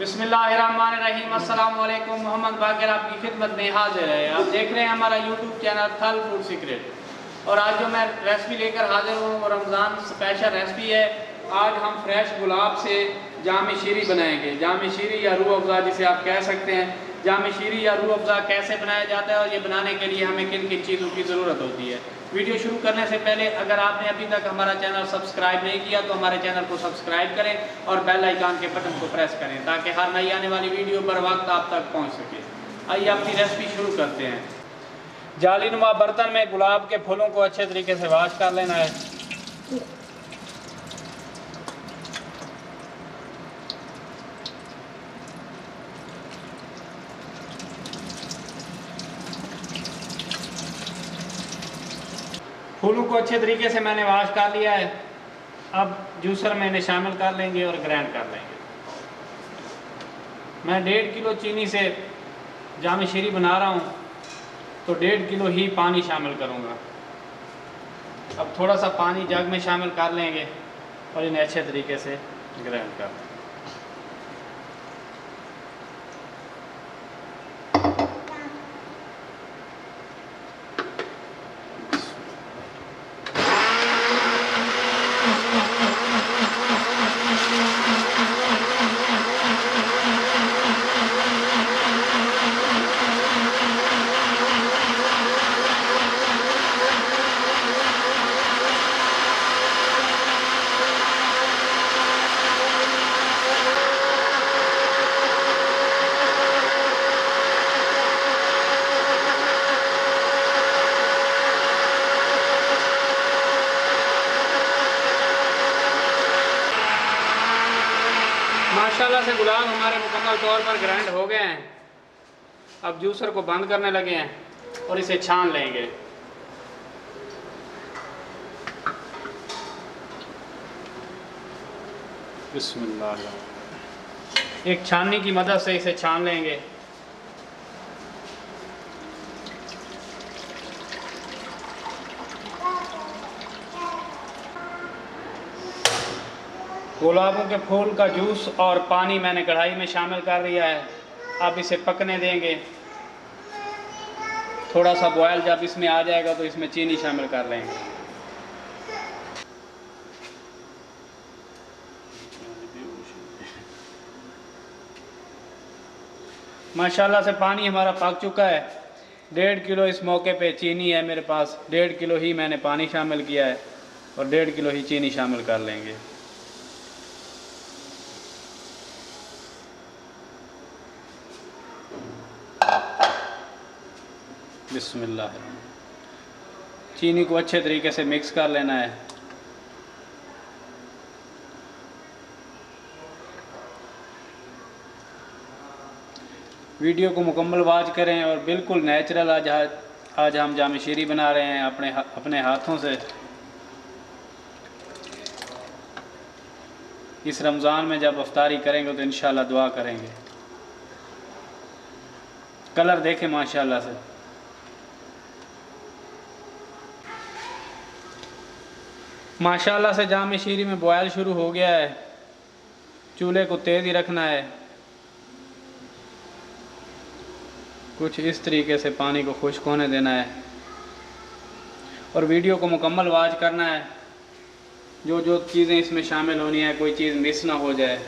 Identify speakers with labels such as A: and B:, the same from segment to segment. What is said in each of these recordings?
A: बिस्मिल्लाहिर्रहमानिर्रहीम। अस्सलाम वालेकुम। मोहम्मद बाक़िर आपकी खिदमत में हाजिर है। आप देख रहे हैं हमारा यूट्यूब चैनल थल फूड सीक्रेट। और आज जो मैं रेसिपी लेकर हाजिर हूँ वो रमज़ान स्पेशल रेसिपी है। आज हम फ्रेश गुलाब से जाम शीरी बनाएंगे। जाम शीरी या रूह अफ़ज़ा जिसे आप कह सकते हैं। जाम शीरी या रूह अफ़ज़ा कैसे बनाया जाता है और ये बनाने के लिए हमें किन किन चीज़ों की ज़रूरत होती है। वीडियो शुरू करने से पहले अगर आपने अभी तक हमारा चैनल सब्सक्राइब नहीं किया तो हमारे चैनल को सब्सक्राइब करें और बेल आइकन के बटन को प्रेस करें ताकि हर नई आने वाली वीडियो पर वक्त आप तक पहुंच सके। आइए अपनी रेसिपी शुरू करते हैं। जालीनुमा बर्तन में गुलाब के फूलों को अच्छे तरीके से वॉश कर लेना है। फूलों को अच्छे तरीके से मैंने वॉश कर लिया है। अब जूसर में इन्हें शामिल कर लेंगे और ग्राइंड कर लेंगे। मैं 1.5 किलो चीनी से जाम शीरी बना रहा हूँ तो 1.5 किलो ही पानी शामिल करूँगा। अब थोड़ा सा पानी जग में शामिल कर लेंगे और इन्हें अच्छे तरीके से ग्राइंड कर लेंगे। माशाल्लाह से गुलाब हमारे मुकम्मल तौर पर ग्राइंड हो गए हैं। अब जूसर को बंद करने लगे हैं और इसे छान लेंगे। बिस्मिल्लाह। एक छाननी की मदद से इसे छान लेंगे। गुलाबों के फूल का जूस और पानी मैंने कढ़ाई में शामिल कर दिया है। अब इसे पकने देंगे। थोड़ा सा बॉयल जब इसमें आ जाएगा तो इसमें चीनी शामिल कर लेंगे। माशाल्लाह से पानी हमारा पक चुका है। 1.5 किलो इस मौके पे चीनी है मेरे पास। 1.5 किलो ही मैंने पानी शामिल किया है और 1.5 किलो ही चीनी शामिल कर लेंगे। बिस्मिल्लाह। चीनी को अच्छे तरीके से मिक्स कर लेना है। वीडियो को मुकम्मल वॉच करें और बिल्कुल नेचुरल आज हम जाम शीरी बना रहे हैं अपने हाथों से। इस रमज़ान में जब अफ्तारी करेंगे तो इंशाल्लाह दुआ करेंगे। कलर देखें माशाल्लाह से। माशाल्लाह से जाम शीरी में बॉयल शुरू हो गया है। चूल्हे को तेज़ ही रखना है। कुछ इस तरीके से पानी को खुश्क होने देना है और वीडियो को मुकम्मल वॉच करना है। जो जो चीज़ें इसमें शामिल होनी है कोई चीज़ मिस ना हो जाए।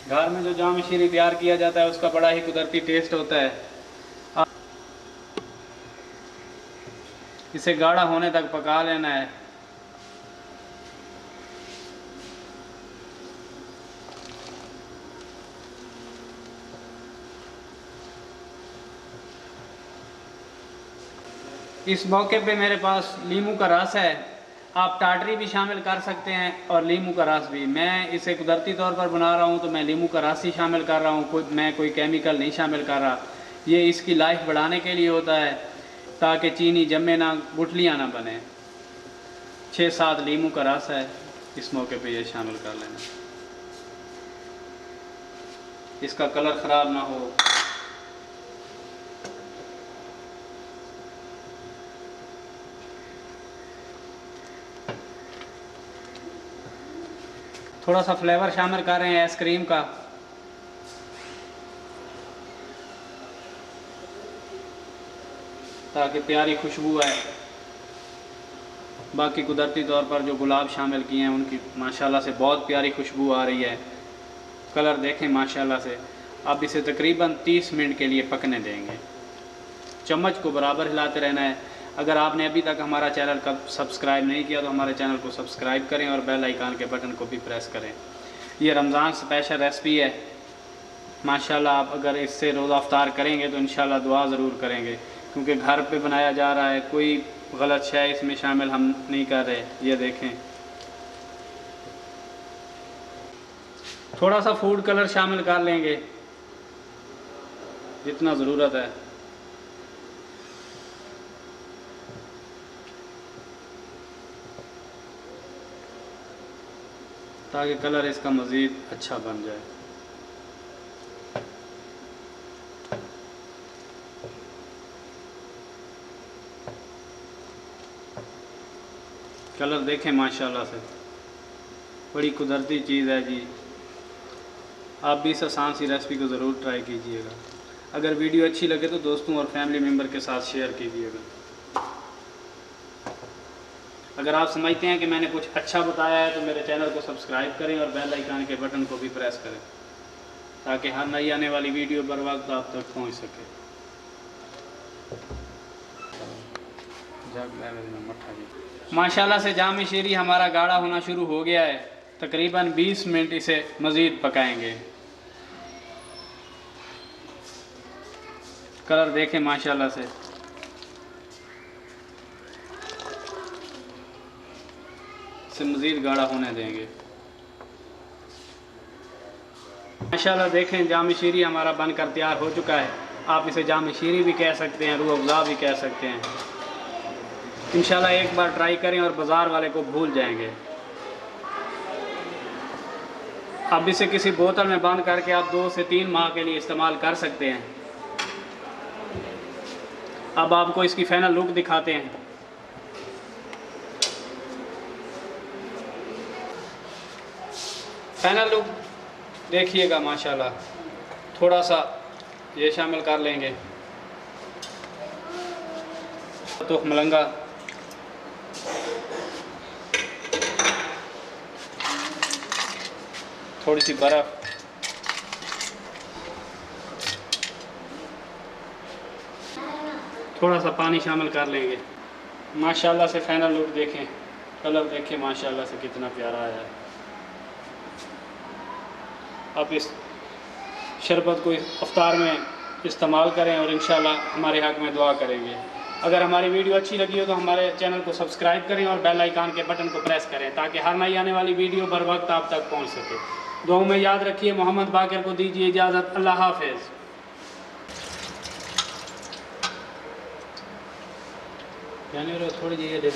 A: घर में जो जाम शीरी तैयार किया जाता है उसका बड़ा ही कुदरती टेस्ट होता है। इसे गाढ़ा होने तक पका लेना है। इस मौके पे मेरे पास नींबू का रस है। आप टाटरी भी शामिल कर सकते हैं और नींबू का रस भी। मैं इसे कुदरती तौर पर बना रहा हूँ तो मैं नींबू का रस ही शामिल कर रहा हूँ। मैं कोई केमिकल नहीं शामिल कर रहा। ये इसकी लाइफ बढ़ाने के लिए होता है ताकि चीनी जमे ना, गुठलियाँ ना बने। 6-7 नींबू का रस है। इस मौके पे ये शामिल कर लेना। इसका कलर ख़राब ना हो। थोड़ा सा फ्लेवर शामिल कर रहे हैं आइसक्रीम का। ताकि प्यारी खुशबू आए। बाकी कुदरती तौर पर जो गुलाब शामिल किए हैं उनकी माशाल्लाह से बहुत प्यारी खुशबू आ रही है। कलर देखें माशाल्लाह से। अब इसे तकरीबन 30 मिनट के लिए पकने देंगे। चम्मच को बराबर हिलाते रहना है। अगर आपने अभी तक हमारा चैनल का सब्सक्राइब नहीं किया तो हमारे चैनल को सब्सक्राइब करें और बेल आइकन के बटन को भी प्रेस करें। ये रमज़ान स्पेशल रेसिपी है माशाल्लाह। आप अगर इससे रोज़ा अफ्तार करेंगे तो इंशाल्लाह दुआ ज़रूर करेंगे, क्योंकि घर पे बनाया जा रहा है, कोई गलत शय इसमें शामिल हम नहीं कर रहे। ये देखें, थोड़ा सा फूड कलर शामिल कर लेंगे जितना ज़रूरत है। ताकि कलर इसका मज़ीद अच्छा बन जाए। कलर देखें माशाल्लाह से, बड़ी कुदरती चीज़ है जी। आप भी इस आसान सी रेसिपी को ज़रूर ट्राई कीजिएगा। अगर वीडियो अच्छी लगे तो दोस्तों और फैमिली मेम्बर के साथ शेयर कीजिएगा। अगर आप समझते हैं कि मैंने कुछ अच्छा बताया है तो मेरे चैनल को सब्सक्राइब करें और बेल आइकन के बटन को भी प्रेस करें, ताकि हर नई आने वाली वीडियो बर वक्त आप तक पहुंच सके। माशाल्लाह से जाम शीरी हमारा गाढ़ा होना शुरू हो गया है। तकरीबन 20 मिनट इसे मज़ीद पकाएंगे। कलर देखें माशाल्लाह से, इसे मज़ीद गाढ़ा होने देंगे। माशाल्लाह देखें जाम शीरी हमारा बनकर तैयार हो चुका है। आप इसे जाम शीरी भी कह सकते हैं, रूह अफ़ज़ा भी कह सकते हैं। इंशाल्लाह एक बार ट्राई करें और बाज़ार वाले को भूल जाएंगे। अब इसे किसी बोतल में बंद करके आप 2 से 3 माह के लिए इस्तेमाल कर सकते हैं। अब आपको इसकी फाइनल लुक दिखाते हैं। फाइनल लुक देखिएगा माशाल्लाह। थोड़ा सा ये शामिल कर लेंगे तो मलंगा, थोड़ी सी बर्फ़, थोड़ा सा पानी शामिल कर लेंगे। माशाल्लाह से फाइनल लुक देखें, कलर देखें माशाल्लाह से कितना प्यारा आया है। आप इस शरबत को इफ्तार में इस्तेमाल करें और इंशाल्लाह हमारे हक़ में दुआ करेंगे। अगर हमारी वीडियो अच्छी लगी हो तो हमारे चैनल को सब्सक्राइब करें और बेल आइकन के बटन को प्रेस करें, ताकि हर नई आने वाली वीडियो बर वक्त आप तक पहुंच सके। दुआओं में याद रखिए। मोहम्मद बाकर को दीजिए इजाज़त। अल्लाह हाफ़िज़। थोड़ी